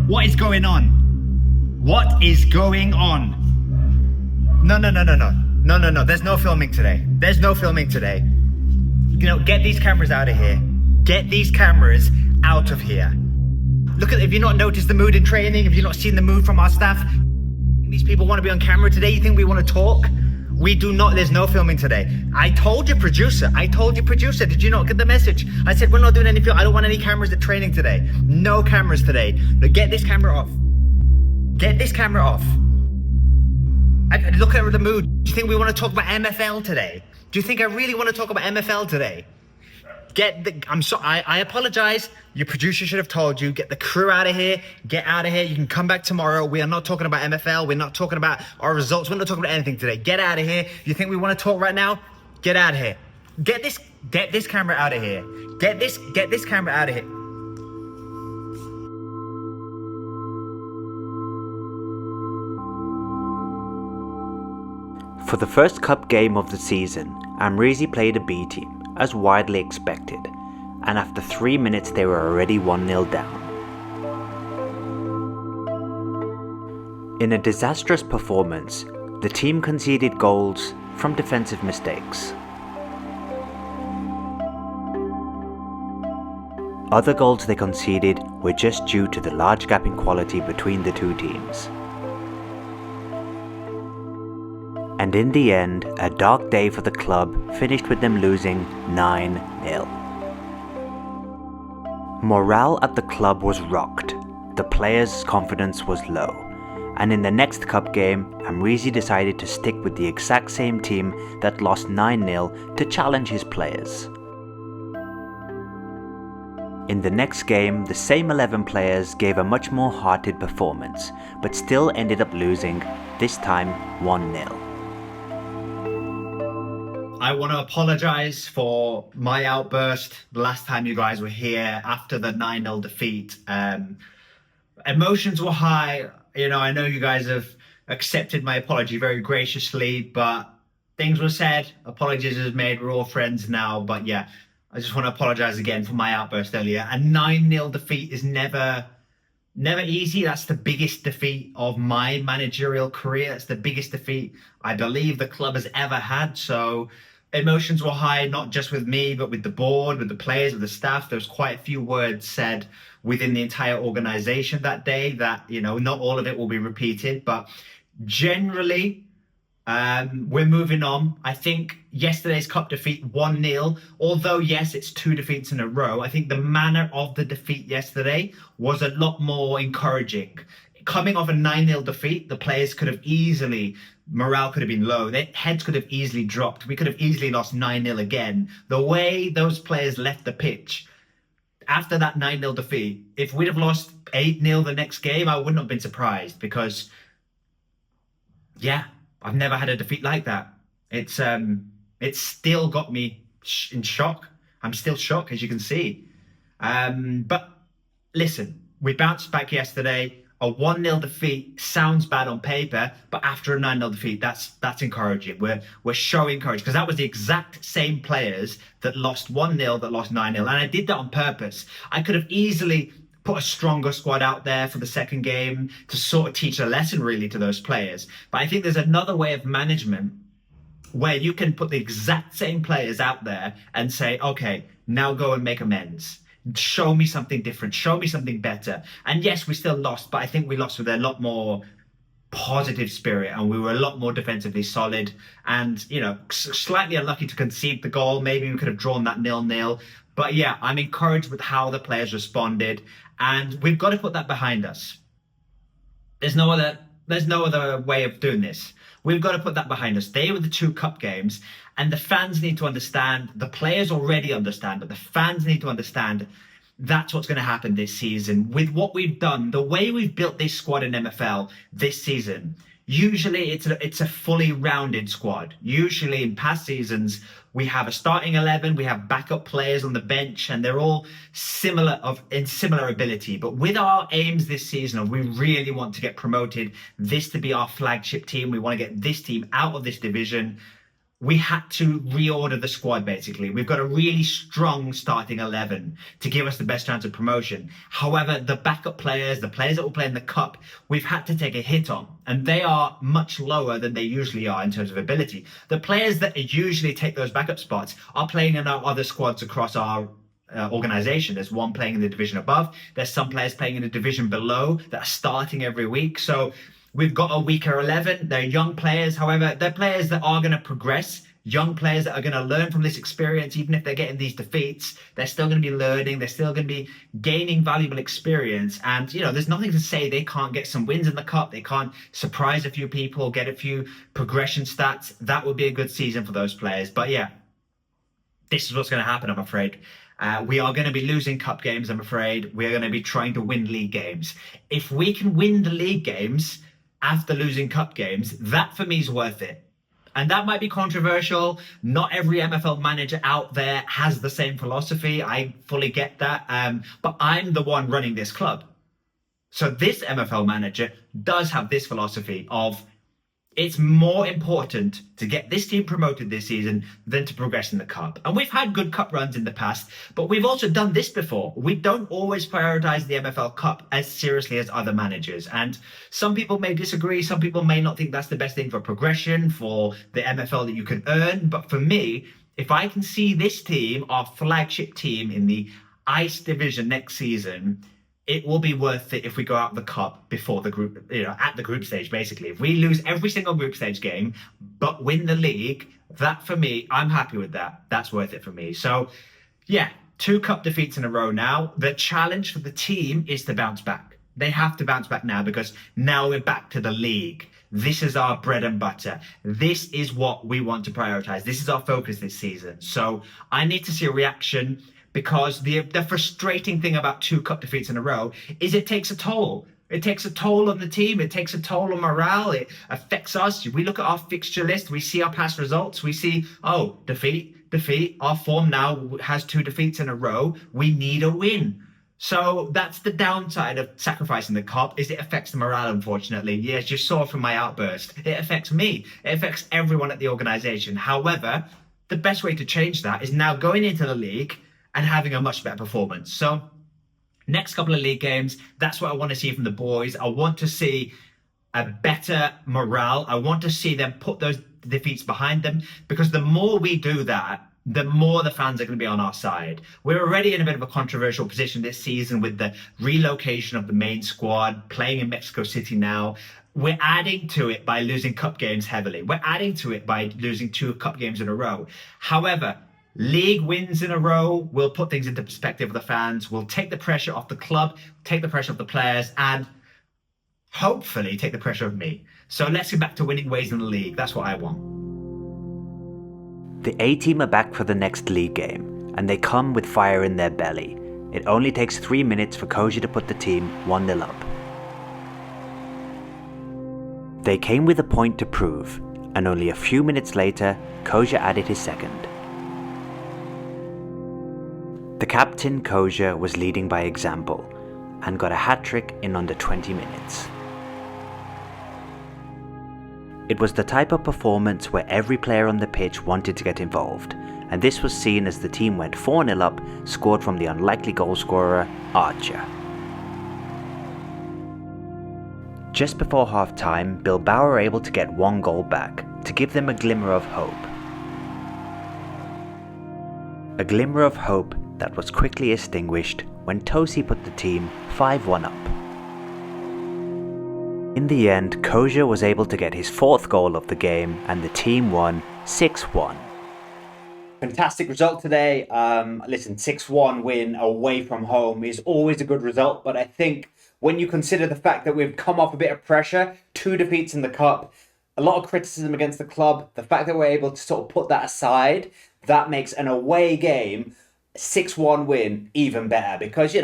What is going on? What is going on? No. There's no filming today. There's no filming today. You know, get these cameras out of here. Get these cameras out of here. Look at, have you not noticed the mood in training? Have you not seen the mood from our staff? These people want to be on camera today. You think we want to talk? We do not. There's no filming today. I told you, producer. Did you not get the message? I said, we're not doing any film. I don't want any cameras at training today. No cameras today. Now get this camera off. Get this camera off. Look at the mood. Do you think we want to talk about MFL today? Do you think I really want to talk about MFL today? I apologize. Your producer should have told you, get the crew out of here. Get out of here. You can come back tomorrow. We are not talking about MFL. We're not talking about our results. We're not talking about anything today. Get out of here. You think we want to talk right now? Get out of here. Get this camera out of here. Get this camera out of here. For the first cup game of the season, Amreezy played a B team, as widely expected, and after 3 minutes they were already 1-0 down. In a disastrous performance, the team conceded goals from defensive mistakes. Other goals they conceded were just due to the large gap in quality between the two teams. And in the end, a dark day for the club finished with them losing 9-0. Morale at the club was rocked, the players' confidence was low, and in the next cup game, Amreezy decided to stick with the exact same team that lost 9-0 to challenge his players. In the next game, the same 11 players gave a much more hearted performance, but still ended up losing, this time 1-0. I want to apologize for my outburst the last time you guys were here after the 9-0 defeat. Emotions were high. You know, I know you guys have accepted my apology very graciously, but things were said. Apologies is made. We're all friends now. But yeah, I just want to apologize again for my outburst earlier. A 9-0 defeat is never easy. That's the biggest defeat of my managerial career. It's the biggest defeat I believe the club has ever had. So emotions were high, not just with me, but with the board, with the players, with the staff. There was quite a few words said within the entire organization that day that, you know, not all of it will be repeated, but generally, we're moving on. I think yesterday's cup defeat 1-0, although yes, it's 2 defeats in a row. I think the manner of the defeat yesterday was a lot more encouraging. Coming off a 9-0 defeat, the players could have easily, morale could have been low. Their heads could have easily dropped. We could have easily lost 9-0 again. The way those players left the pitch after that 9-0 defeat, if we'd have lost 8-0 the next game, I wouldn't have been surprised because, yeah, I've never had a defeat like that. It's still got me in shock. I'm still shocked, as you can see. But listen, we bounced back yesterday. A 1-0 defeat sounds bad on paper, but after a 9-0 defeat, that's encouraging. We're showing courage because that was the exact same players that lost 1-0, that lost 9-0, and I did that on purpose. I could have easily put a stronger squad out there for the second game to sort of teach a lesson really to those players. But I think there's another way of management where you can put the exact same players out there and say, okay, now go and make amends. Show me something different. Show me something better. And yes, we still lost, but I think we lost with a lot more positive spirit and we were a lot more defensively solid and, you know, slightly unlucky to concede the goal. Maybe we could have drawn that 0-0. But yeah, I'm encouraged with how the players responded and we've got to put that behind us. There's no other way of doing this. We've got to put that behind us. They were the 2 cup games and the fans need to understand, the players already understand, but the fans need to understand that's what's going to happen this season. With what we've done, the way we've built this squad in MFL this season, usually it's a fully rounded squad. Usually in past seasons, we have a starting 11, we have backup players on the bench, and they're all similar ability. But with our aims this season, we really want to get promoted, this to be our flagship team. We want to get this team out of this division. we had to reorder the squad basically. We've got a really strong starting 11 to give us the best chance of promotion. However, the backup players, the players that will play in the cup, we've had to take a hit on, and they are much lower than they usually are in terms of ability. The players that usually take those backup spots are playing in our other squads across our organization. There's one playing in the division above. There's some players playing in the division below that are starting every week. So we've got a weaker 11. They're young players. However, they're players that are going to progress. Young players that are going to learn from this experience. Even if they're getting these defeats, they're still going to be learning. They're still going to be gaining valuable experience. And, you know, there's nothing to say they can't get some wins in the cup. They can't surprise a few people, get a few progression stats. That would be a good season for those players. But yeah, this is what's going to happen, I'm afraid. We are going to be losing cup games, I'm afraid. We're going to be trying to win league games. If we can win the league games after losing cup games, that for me is worth it. And that might be controversial. Not every MFL manager out there has the same philosophy. I fully get that. But I'm the one running this club. So this MFL manager does have this philosophy of it's more important to get this team promoted this season than to progress in the cup. And we've had good cup runs in the past, but we've also done this before. We don't always prioritize the MFL Cup as seriously as other managers. And some people may disagree. Some people may not think that's the best thing for progression, for the MFL that you can earn. But for me, if I can see this team, our flagship team in the Ice Division next season, it will be worth it if we go out the cup before the group, at the group stage, basically. If we lose every single group stage game, but win the league, that for me, I'm happy with that. That's worth it for me. So yeah, 2 cup defeats in a row now. The challenge for the team is to bounce back. They have to bounce back now because now we're back to the league. This is our bread and butter. This is what we want to prioritize. This is our focus this season. So I need to see a reaction, because the frustrating thing about 2 cup defeats in a row is it takes a toll. It takes a toll on the team. It takes a toll on morale. It affects us. We look at our fixture list. We see our past results. We see, oh, defeat. Our form now has 2 defeats in a row. We need a win. So that's the downside of sacrificing the cup, is it affects the morale, unfortunately. Yes, you saw from my outburst. It affects me. It affects everyone at the organization. However, the best way to change that is now going into the league and having a much better performance. So next couple of league games, that's what I want to see from the boys. I want to see a better morale. I want to see them put those defeats behind them, because the more we do that, the more the fans are going to be on our side. We're already in a bit of a controversial position this season with the relocation of the main squad, playing in Mexico City now. We're adding to it by losing cup games heavily. We're adding to it by losing 2 cup games in a row. However, league wins in a row will put things into perspective for the fans, will take the pressure off the club, take the pressure off the players, and hopefully take the pressure off me. So let's get back to winning ways in the league. That's what I want. The A team are back for the next league game, and they come with fire in their belly. It only takes 3 minutes for Koji to put the team 1-0 up. They came with a point to prove, and only a few minutes later, Koja added his second. The captain, Koja, was leading by example and got a hat-trick in under 20 minutes. It was the type of performance where every player on the pitch wanted to get involved, and this was seen as the team went 4-0 up, scored from the unlikely goalscorer, Archer. Just before half-time, Bilbao were able to get 1 goal back to give them a glimmer of hope. A glimmer of hope that was quickly extinguished when Tosi put the team 5-1 up. In the end, Koja was able to get his 4th goal of the game, and the team won 6-1. Fantastic result today. Listen, 6-1 win away from home is always a good result, but I think when you consider the fact that we've come off a bit of pressure, 2 defeats in the cup, a lot of criticism against the club, the fact that we're able to sort of put that aside, that makes an away game 6-1 win even better, because,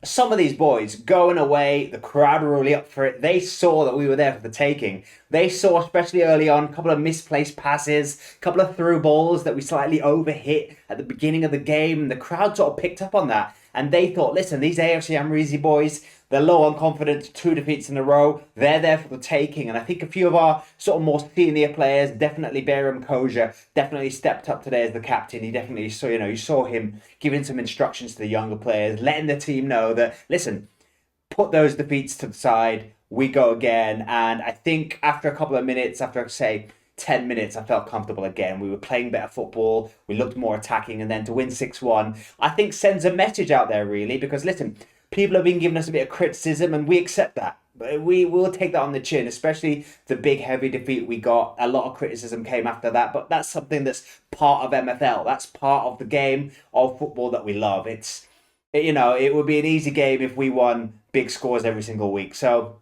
some of these boys going away, the crowd were really up for it. They saw that we were there for the taking. They saw, especially early on, a couple of misplaced passes, a couple of through balls that we slightly overhit at the beginning of the game. The crowd sort of picked up on that, and they thought, listen, these AFC Amreezy boys, They're low on confidence, 2 defeats in a row. They're there for the taking. And I think a few of our sort of more senior players, definitely Bayram Koja, definitely stepped up today as the captain. He definitely saw, you saw him giving some instructions to the younger players, letting the team know that, listen, put those defeats to the side, we go again. And I think after a couple of minutes, after say 10 minutes, I felt comfortable again. We were playing better football, we looked more attacking, and then to win 6-1, I think sends a message out there really, because listen, people have been giving us a bit of criticism and we accept that. We will take that on the chin, especially the big heavy defeat we got. A lot of criticism came after that, but that's something that's part of MFL. That's part of the game of football that we love. It would be an easy game if we won big scores every single week. So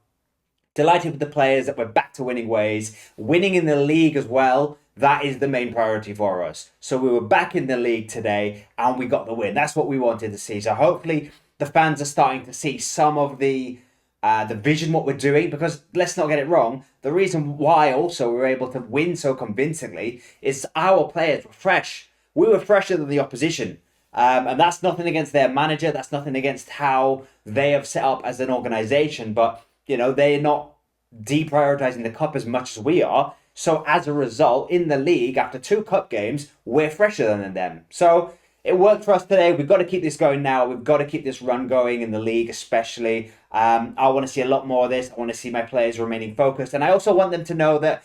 delighted with the players that we're back to winning ways, winning in the league as well. That is the main priority for us. So we were back in the league today and we got the win. That's what we wanted to see. So hopefully the fans are starting to see some of the vision, what we're doing, because let's not get it wrong. The reason why also we were able to win so convincingly is our players were fresh. We were fresher than the opposition. And that's nothing against their manager. That's nothing against how they have set up as an organisation. But, they're not deprioritizing the cup as much as we are. So as a result, in the league, after 2 cup games, we're fresher than them. So it worked for us today. We've got to keep this going now. We've got to keep this run going in the league especially. I want to see a lot more of this. I want to see my players remaining focused. And I also want them to know that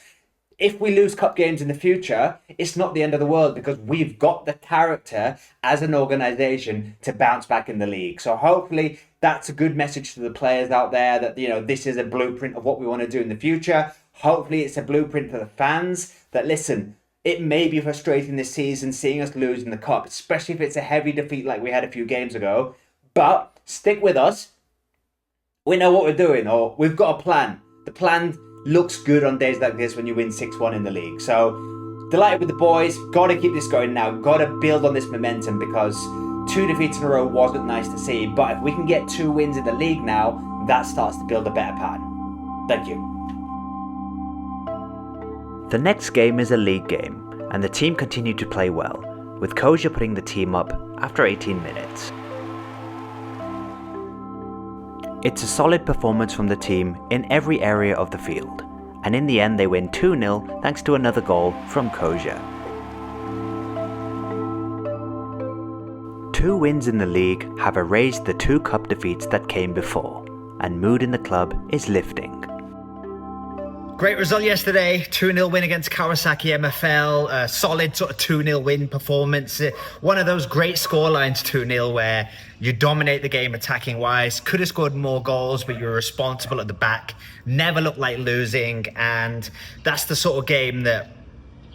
if we lose cup games in the future, it's not the end of the world, because we've got the character as an organisation to bounce back in the league. So hopefully that's a good message to the players out there that, this is a blueprint of what we want to do in the future. Hopefully it's a blueprint for the fans that, listen, it may be frustrating this season seeing us lose in the cup, especially if it's a heavy defeat like we had a few games ago. But stick with us. We know what we're doing, or we've got a plan. The plan looks good on days like this when you win 6-1 in the league. So delighted with the boys. Got to keep this going now. Got to build on this momentum, because 2 defeats in a row wasn't nice to see. But if we can get 2 wins in the league now, that starts to build a better pattern. Thank you. The next game is a league game, and the team continued to play well, with Koja putting the team up after 18 minutes. It's a solid performance from the team in every area of the field, and in the end they win 2-0 thanks to another goal from Koja. 2 wins in the league have erased the 2 cup defeats that came before, and mood in the club is lifting. Great result yesterday, 2-0 win against Kawasaki MFL, a solid sort of 2-0 win performance. One of those great scorelines, 2-0, where you dominate the game attacking wise, could have scored more goals, but you're responsible at the back, never looked like losing, and that's the sort of game that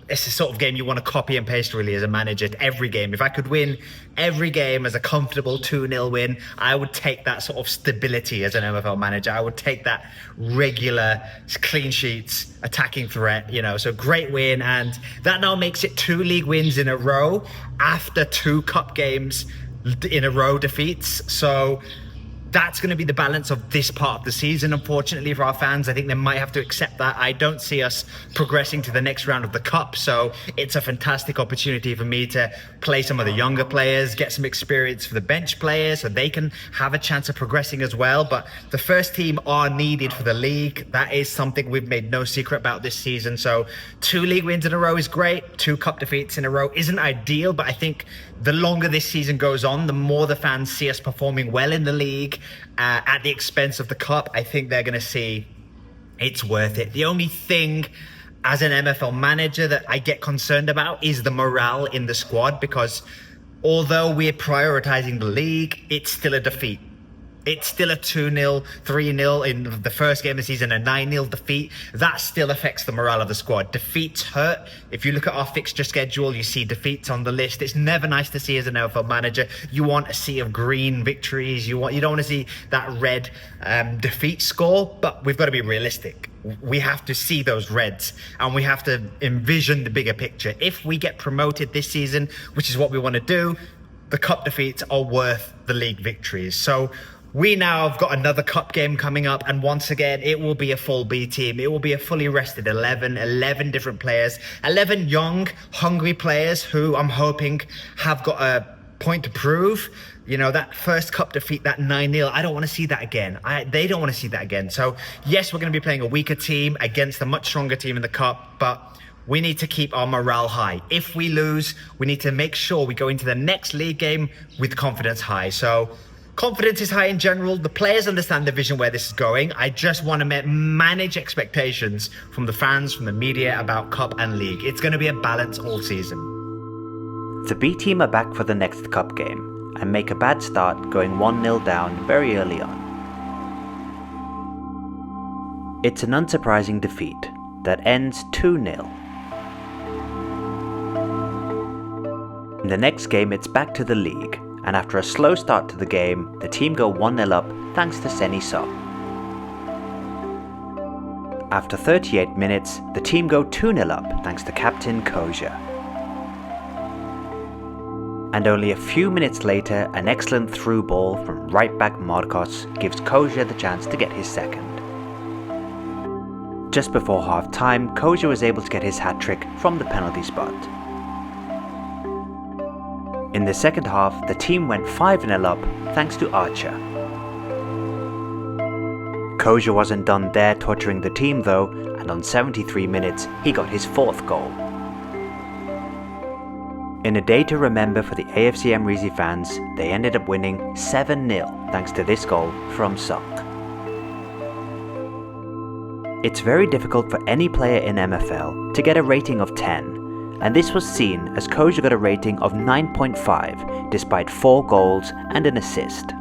it's the sort of game you want to copy and paste really as a manager. Every game, if I could win every game as a comfortable 2-0 win, I would take that sort of stability as an MFL manager. I would take that regular clean sheets, attacking threat, so great win. And that now makes it 2 league wins in a row after 2 cup games in a row defeats. So that's going to be the balance of this part of the season, unfortunately, for our fans. I think they might have to accept that. I don't see us progressing to the next round of the cup, so it's a fantastic opportunity for me to play some of the younger players, get some experience for the bench players so they can have a chance of progressing as well. But the first team are needed for the league. That is something we've made no secret about this season. So 2 league wins in a row is great. 2 cup defeats in a row isn't ideal, but I think the longer this season goes on, the more the fans see us performing well in the league at the expense of the cup. I think they're going to see it's worth it. The only thing as an MFL manager that I get concerned about is the morale in the squad, because although we're prioritizing the league, it's still a defeat. It's still a 2-0, 3-0 in the first game of the season, a 9-0 defeat. That still affects the morale of the squad. Defeats hurt. If you look at our fixture schedule, you see defeats on the list. It's never nice to see as an NFL manager. You want a sea of green victories. You don't want to see that red defeat score, but we've got to be realistic. We have to see those reds and we have to envision the bigger picture. If we get promoted this season, which is what we want to do, the cup defeats are worth the league victories. So we now have got another cup game coming up, and once again, it will be a full B team. It will be a fully rested 11 different players, 11 young, hungry players who I'm hoping have got a point to prove. that first cup defeat, that 9-0, I don't want to see that again. They don't want to see that again. So, yes, we're going to be playing a weaker team against a much stronger team in the cup, but we need to keep our morale high. If we lose, we need to make sure we go into the next league game with confidence high. So, confidence is high in general. The players understand the vision where this is going. I just want to manage expectations from the fans, from the media about cup and league. It's going to be a balance all season. The B team are back for the next cup game and make a bad start, going 1-0 down very early on. It's an unsurprising defeat that ends 2-0. In the next game it's back to the league, and after a slow start to the game, the team go 1-0 up thanks to Seni So. After 38 minutes, the team go 2-0 up thanks to captain Koja. And only a few minutes later, an excellent through ball from right back Marcos gives Koja the chance to get his second. Just before half time, Koja was able to get his hat-trick from the penalty spot. In the second half, the team went 5-0 up thanks to Archer. Koja wasn't done there torturing the team though, and on 73 minutes, he got his fourth goal. In a day to remember for the AFC Amreezy fans, they ended up winning 7-0 thanks to this goal from Sok. It's very difficult for any player in MFL to get a rating of 10, and this was seen as Koja got a rating of 9.5 despite 4 goals and an assist.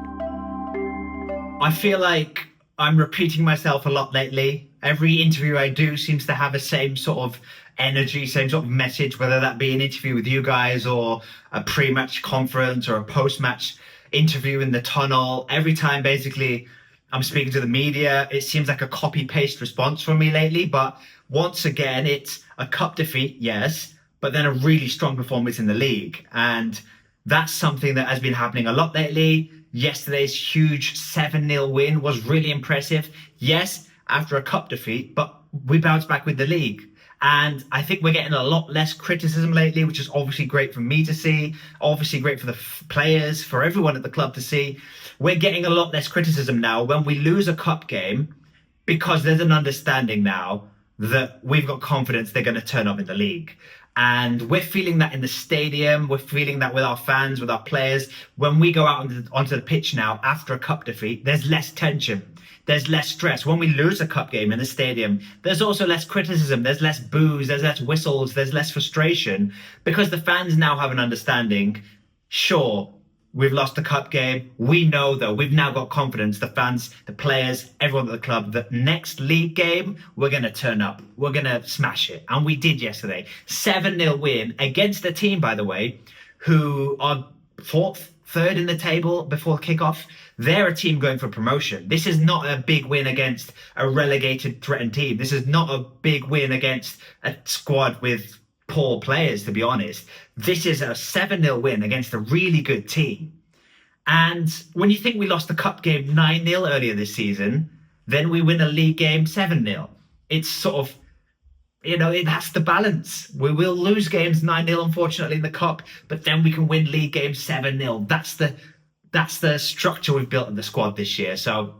I feel like I'm repeating myself a lot lately. Every interview I do seems to have the same sort of energy, same sort of message, whether that be an interview with you guys or a pre-match conference or a post-match interview in the tunnel. Every time basically I'm speaking to the media, it seems like a copy-paste response from me lately. But once again, it's a cup defeat, yes, but then a really strong performance in the league. And that's something that has been happening a lot lately. Yesterday's huge 7-0 win was really impressive. Yes, after a cup defeat, but we bounced back with the league. And I think we're getting a lot less criticism lately, which is obviously great for me to see, obviously great for the players, for everyone at the club to see. We're getting a lot less criticism now when we lose a cup game, because there's an understanding now that we've got confidence they're going to turn up in the league. And we're feeling that in the stadium. We're feeling that with our fans, with our players. When we go out onto the pitch now after a cup defeat, there's less tension. There's less stress. When we lose a cup game in the stadium, there's also less criticism. There's less boos. There's less whistles. There's less frustration, because the fans now have an understanding. Sure, we've lost the cup game. We know, though, we've now got confidence, the fans, the players, everyone at the club, that next league game, we're going to turn up. We're going to smash it. And we did yesterday. 7-0 win against a team, by the way, who are third in the table before kickoff. They're a team going for promotion. This is not a big win against a relegated, threatened team. This is not a big win against a squad with poor players, to be honest. This is a 7-0 win against a really good team. And when you think we lost the cup game 9-0 earlier this season, then we win a league game 7-0. It's sort of, that's the balance. We will lose games 9-0, unfortunately, in the cup, but then we can win league games 7-0. That's the structure we've built in the squad this year. So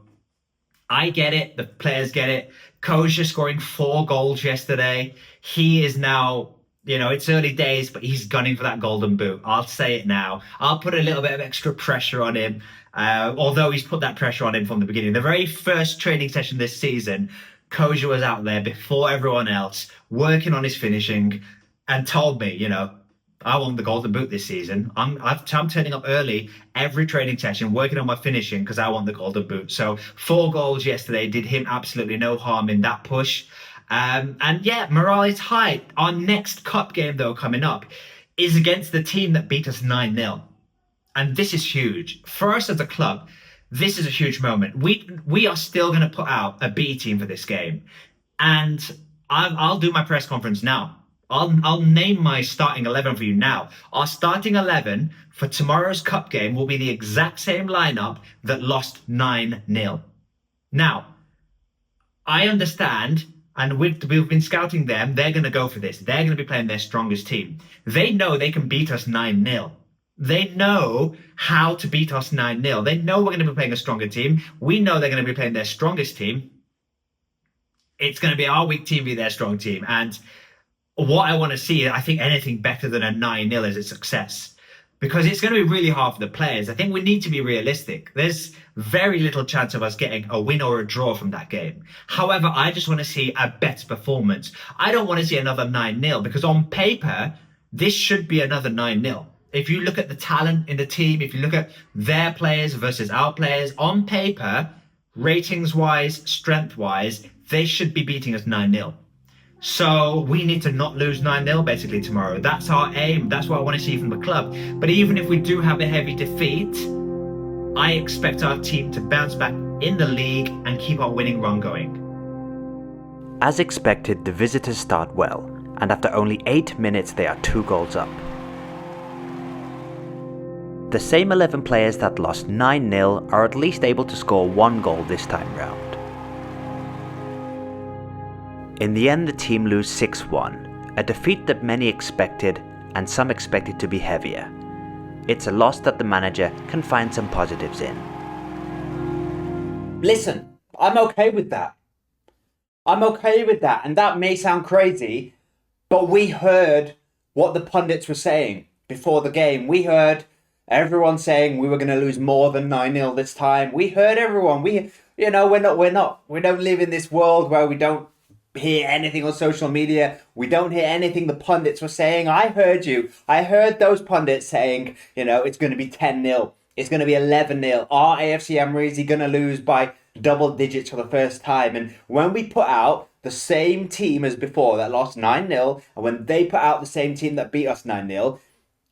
I get it. The players get it. Koja scoring 4 goals yesterday. He is now, it's early days, but he's gunning for that golden boot. I'll say it now. I'll put a little bit of extra pressure on him, although he's put that pressure on him from the beginning. The very first training session this season, Koja was out there before everyone else, working on his finishing, and told me, I want the golden boot this season. I'm turning up early every training session, working on my finishing because I want the golden boot. So 4 goals yesterday did him absolutely no harm in that push. And yeah, morale is high. Our next cup game, though, coming up is against the team that beat us 9-0. And this is huge. For us as a club, this is a huge moment. We are still going to put out a B team for this game. And I'll do my press conference now. I'll name my starting 11 for you now. Our starting 11 for tomorrow's cup game will be the exact same lineup that lost 9-0. Now, I understand, and we've been scouting them. They're going to go for this. They're going to be playing their strongest team. They know they can beat us 9-0. They know how to beat us 9-0. They know we're going to be playing a stronger team. We know they're going to be playing their strongest team. It's going to be our weak team be their strong team. And what I want to see, I think anything better than a 9-0 is a success, because it's going to be really hard for the players. I think we need to be realistic. There's very little chance of us getting a win or a draw from that game. However, I just want to see a better performance. I don't want to see another 9-0, because on paper, this should be another 9-0. If you look at the talent in the team, if you look at their players versus our players, on paper, ratings-wise, strength-wise, they should be beating us 9-0. So we need to not lose 9-0 basically tomorrow. That's our aim. That's what I want to see from the club. But even if we do have a heavy defeat, I expect our team to bounce back in the league and keep our winning run going. As expected, the visitors start well, and after only 8 minutes they are 2 goals up. The same 11 players that lost 9-0 are at least able to score 1 goal this time round. In the end, the team lose 6-1, a defeat that many expected and some expected to be heavier. It's a loss that the manager can find some positives in. Listen, I'm okay with that. I'm okay with that, and that may sound crazy, but we heard what the pundits were saying before the game. We heard everyone saying we were going to lose more than 9-0 this time. We heard everyone. We don't live in this world where we don't hear anything on social media. We don't hear anything the pundits were saying. I heard you. I heard those pundits saying, it's going to be 10-0. It's going to be 11-0. Are AFC Amreezy going to lose by double digits for the first time? And when we put out the same team as before that lost 9-0, and when they put out the same team that beat us 9-0,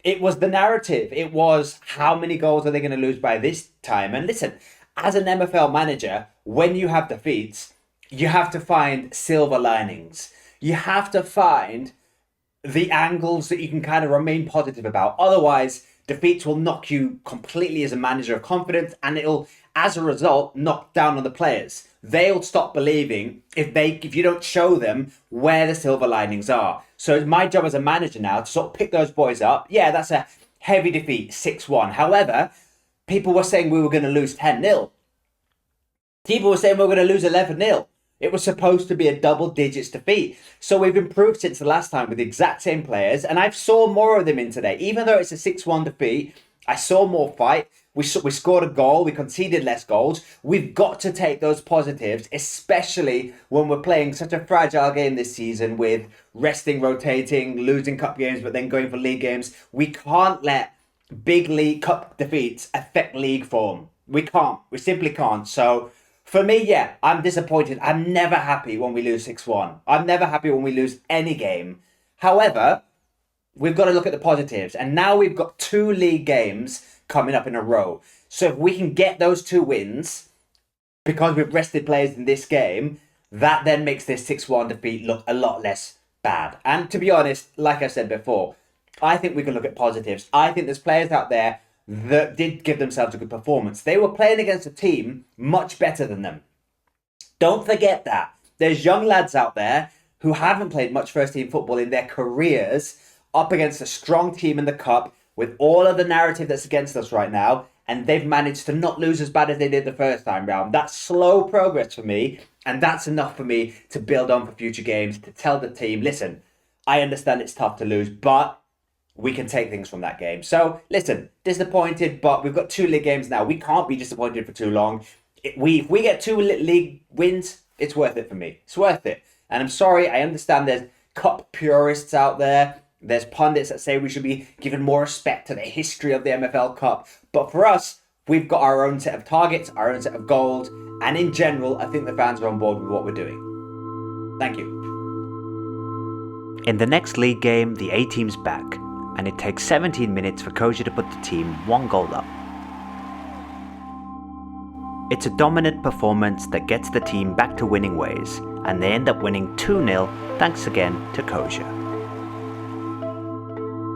it was the narrative. It was, how many goals are they going to lose by this time? And listen, as an MFL manager, when you have defeats, you have to find silver linings. You have to find the angles that you can kind of remain positive about. Otherwise, defeats will knock you completely as a manager of confidence, and it'll, as a result, knock down on the players. They'll stop believing if you don't show them where the silver linings are. So it's my job as a manager now to sort of pick those boys up. Yeah, that's a heavy defeat, 6-1. However, people were saying we were going to lose 10-0. People were saying we were going to lose 11-0. It was supposed to be a double digits defeat. So we've improved since the last time with the exact same players. And I've saw more of them in today. Even though it's a 6-1 defeat, I saw more fight. We scored a goal. We conceded less goals. We've got to take those positives, especially when we're playing such a fragile game this season with resting, rotating, losing cup games, but then going for league games. We can't let big league cup defeats affect league form. We can't. We simply can't. So for me, yeah, I'm disappointed. I'm never happy when we lose 6-1. I'm never happy when we lose any game. However, we've got to look at the positives. And now we've got 2 league games coming up in a row. So if we can get those 2 wins, because we've rested players in this game, that then makes this 6-1 defeat look a lot less bad. And to be honest, like I said before, I think we can look at positives. I think there's players out there that did give themselves a good performance. They were playing against a team much better than them. Don't forget that. There's young lads out there who haven't played much first team football in their careers up against a strong team in the cup with all of the narrative that's against us right now, and they've managed to not lose as bad as they did the first time round. That's slow progress for me, and that's enough for me to build on for future games, to tell the team, listen, I understand it's tough to lose, but we can take things from that game. So, listen, disappointed, but we've got 2 league games now. We can't be disappointed for too long. If we get 2 league wins, it's worth it for me. It's worth it. And I'm sorry, I understand there's cup purists out there. There's pundits that say we should be given more respect to the history of the MFL Cup. But for us, we've got our own set of targets, our own set of goals. And in general, I think the fans are on board with what we're doing. Thank you. In the next league game, the A team's back, and it takes 17 minutes for Koji to put the team 1 goal up. It's a dominant performance that gets the team back to winning ways, and they end up winning 2-0 thanks again to Koji.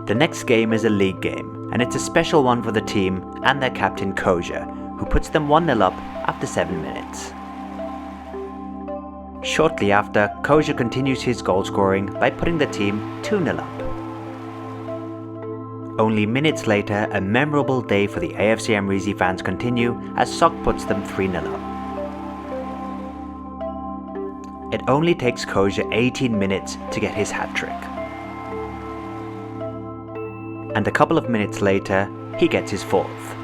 The next game is a league game, and it's a special one for the team and their captain Koji, who puts them 1-0 up after 7 minutes. Shortly after, Koji continues his goal scoring by putting the team 2-0 up. Only minutes later, a memorable day for the AFC Amreezy fans continue as Sock puts them 3-0 up. It only takes Koja 18 minutes to get his hat-trick. And a couple of minutes later, he gets his 4th.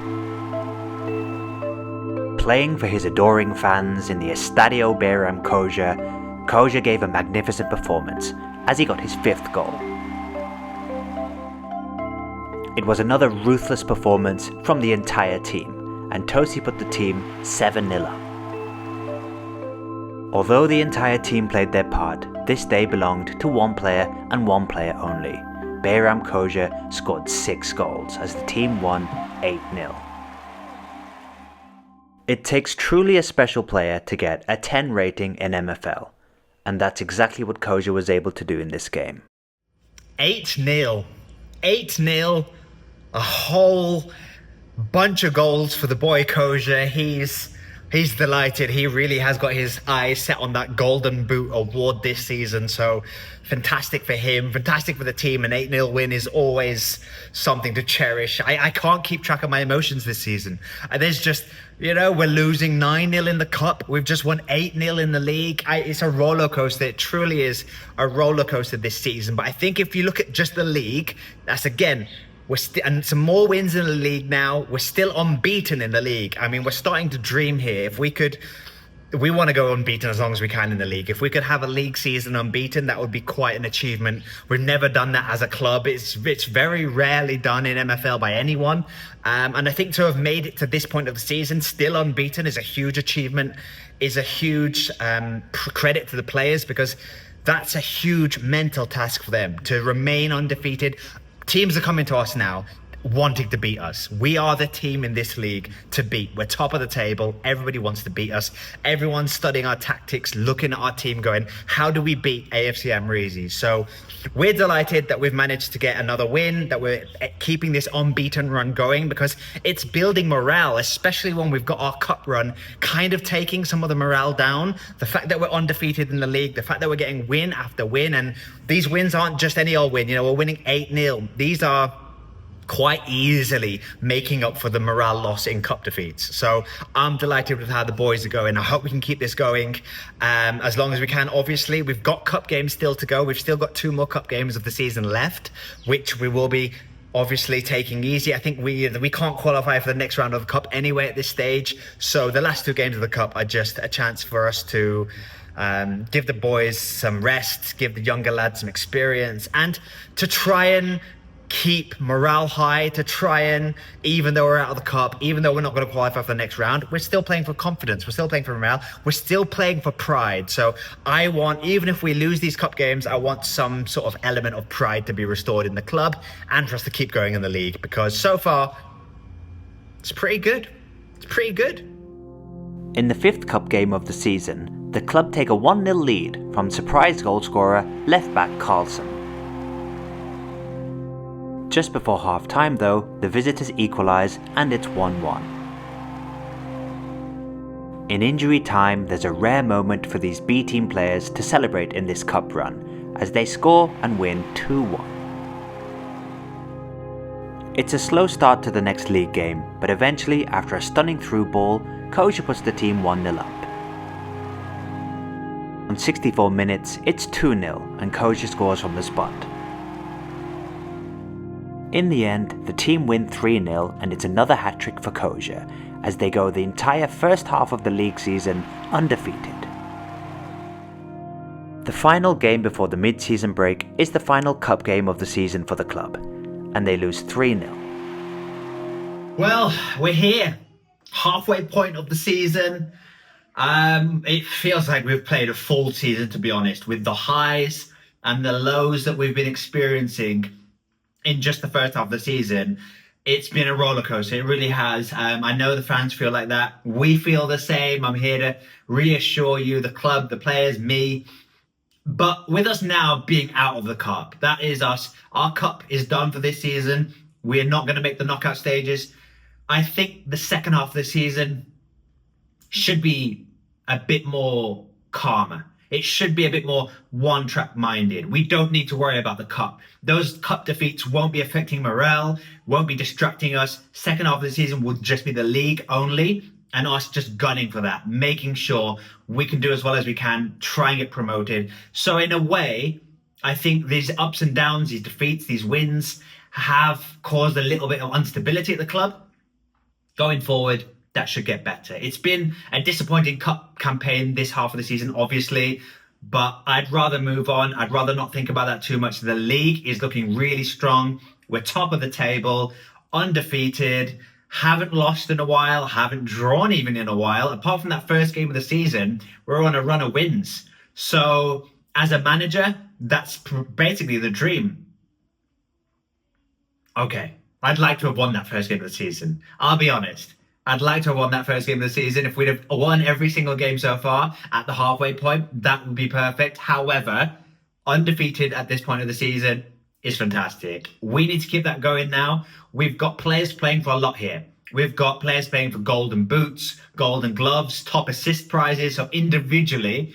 Playing for his adoring fans in the Estadio Bayram Koja gave a magnificent performance as he got his 5th goal. It was another ruthless performance from the entire team, and Tosi put the team 7-0 up. Although the entire team played their part, this day belonged to one player and one player only. Bayram Koja scored 6 goals as the team won 8-0. It takes truly a special player to get a 10 rating in MFL, and that's exactly what Koja was able to do in this game. 8-0. 8-0. A whole bunch of goals for the boy Koja. He's delighted. He really has got his eyes set on that Golden Boot award this season. So fantastic for him, fantastic for the team. An 8-0 win is always something to cherish. I can't keep track of my emotions this season. There's just, we're losing 9-0 in the cup. We've just won 8-0 in the league. It's a roller coaster. It truly is a roller coaster this season. But I think if you look at just the league, that's again, and some more wins in the league now. We're still unbeaten in the league. I mean, we're starting to dream here. We want to go unbeaten as long as we can in the league. If we could have a league season unbeaten, that would be quite an achievement. We've never done that as a club. It's very rarely done in MFL by anyone. And I think to have made it to this point of the season, still unbeaten, is a huge achievement, is a huge credit to the players, because that's a huge mental task for them to remain undefeated. Teams are coming to us now wanting to beat us. We are the team in this league to beat. We're top of the table. Everybody wants to beat us. Everyone's studying our tactics, looking at our team going, how do we beat AFC Amreezy? So we're delighted that we've managed to get another win, that we're keeping this unbeaten run going, because it's building morale, especially when we've got our cup run kind of taking some of the morale down. The fact that we're undefeated in the league, the fact that we're getting win after win, and these wins aren't just any old win. We're winning 8-0. These are quite easily making up for the morale loss in cup defeats. So I'm delighted with how the boys are going. I hope we can keep this going as long as we can. Obviously, we've got cup games still to go. We've still got 2 more cup games of the season left, which we will be obviously taking easy. I think we can't qualify for the next round of the cup anyway at this stage. So the last 2 games of the cup are just a chance for us to give the boys some rest, give the younger lads some experience, and to try and keep morale high, to try and, even though we're out of the cup, even though we're not going to qualify for the next round, we're still playing for confidence, we're still playing for morale, we're still playing for pride. So I want, even if we lose these cup games, I want some sort of element of pride to be restored in the club and for us to keep going in the league, because so far it's pretty good. It's pretty good. In the 5th cup game of the season, the club take a 1-0 lead from surprise goalscorer left-back Carlson. Just before half-time though, the visitors equalise and it's 1-1. In injury time, there's a rare moment for these B-team players to celebrate in this cup run, as they score and win 2-1. It's a slow start to the next league game, but eventually, after a stunning through ball, Koja puts the team 1-0 up. On 64 minutes, it's 2-0 and Koja scores from the spot. In the end, the team win 3-0 and it's another hat-trick for Koja, as they go the entire first half of the league season undefeated. The final game before the mid-season break is the final cup game of the season for the club, and they lose 3-0. Well, we're here, halfway point of the season. It feels like we've played a full season, to be honest, with the highs and the lows that we've been experiencing in just the first half of the season. It's been a roller coaster. It really has. I know the fans feel like that. We feel the same. I'm here to reassure you, the club, the players, me. But with us now being out of the cup, that is us. Our cup is done for this season. We're not going to make the knockout stages. I think the second half of the season should be a bit more calmer. It should be a bit more one-track minded. We don't need to worry about the cup. Those cup defeats won't be affecting morale, won't be distracting us. Second half of the season will just be the league only, and us just gunning for that, making sure we can do as well as we can, try and get promoted. So in a way, I think these ups and downs, these defeats, these wins have caused a little bit of instability at the club. Going forward, that should get better. It's been a disappointing cup campaign this half of the season, obviously, but I'd rather move on. I'd rather not think about that too much. The league is looking really strong. We're top of the table, undefeated, haven't lost in a while, haven't drawn even in a while. Apart from that first game of the season, we're on a run of wins. So as a manager, that's basically the dream. Okay, I'd like to have won that first game of the season. I'll be honest. I'd like to have won that first game of the season. If we'd have won every single game so far at the halfway point, that would be perfect. However, undefeated at this point of the season is fantastic. We need to keep that going now. We've got players playing for a lot here. We've got players playing for golden boots, golden gloves, top assist prizes. So individually,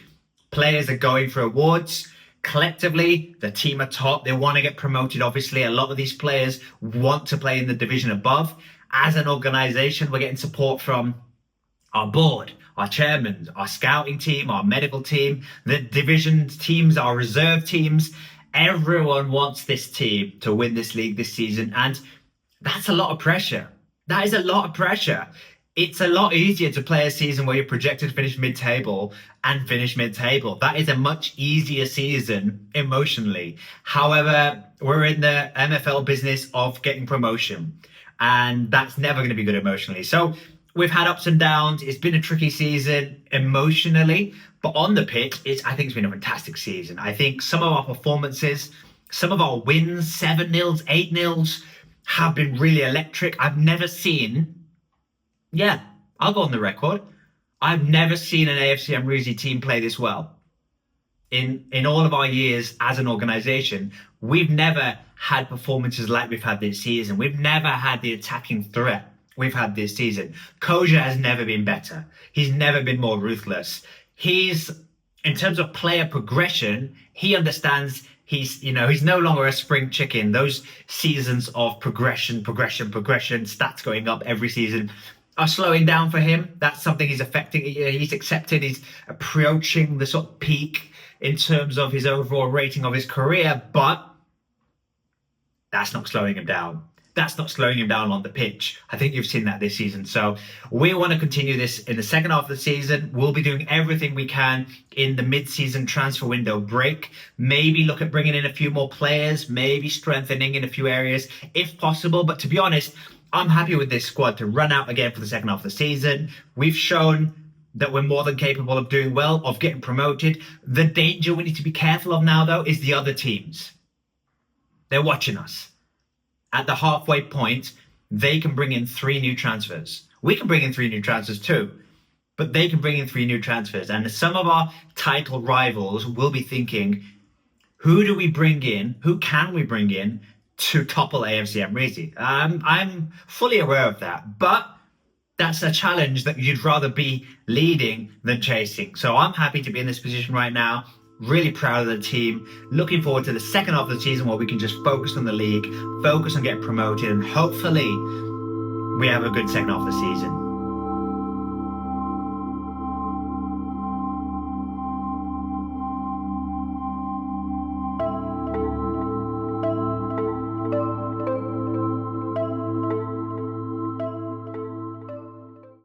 players are going for awards. Collectively, the team are top. They want to get promoted, obviously. A lot of these players want to play in the division above. As an organisation, we're getting support from our board, our chairman, our scouting team, our medical team, the division teams, our reserve teams. Everyone wants this team to win this league this season. And that's a lot of pressure. That is a lot of pressure. It's a lot easier to play a season where you're projected to finish mid-table and finish mid-table. That is a much easier season emotionally. However, we're in the MFL business of getting promotion, and that's never going to be good emotionally. So we've had ups and downs. It's been a tricky season emotionally, but on the pitch, I think it's been a fantastic season. I think some of our performances, some of our wins, 7-0s, 8-0s, have been really electric. I've never seen... Yeah, I'll go on the record. I've never seen an AFC Amreezy team play this well. In all of our years as an organisation, we've never had performances like we've had this season. We've never had the attacking threat we've had this season. Koja has never been better. He's never been more ruthless. In terms of player progression, he understands he's no longer a spring chicken. Those seasons of progression, stats going up every season are slowing down for him. That's something he's accepted. He's approaching the sort of peak in terms of his overall rating of his career, but that's not slowing him down. That's not slowing him down on the pitch. I think you've seen that this season. So we want to continue this in the second half of the season. We'll be doing everything we can in the mid-season transfer window break. Maybe look at bringing in a few more players, maybe strengthening in a few areas if possible. But to be honest, I'm happy with this squad to run out again for the second half of the season. We've shown that we're more than capable of doing well, of getting promoted. The danger we need to be careful of now, though, is the other teams. They're watching us. At the halfway point, they can bring in 3 new transfers. We can bring in 3 new transfers too, but they can bring in 3 new transfers. And some of our title rivals will be thinking, who do we bring in? Who can we bring in to topple AFC Amreezy? I'm fully aware of that, but that's a challenge that you'd rather be leading than chasing. So I'm happy to be in this position right now. Really proud of the team. Looking forward to the second half of the season where we can just focus on the league, focus on getting promoted, and hopefully we have a good second half of the season.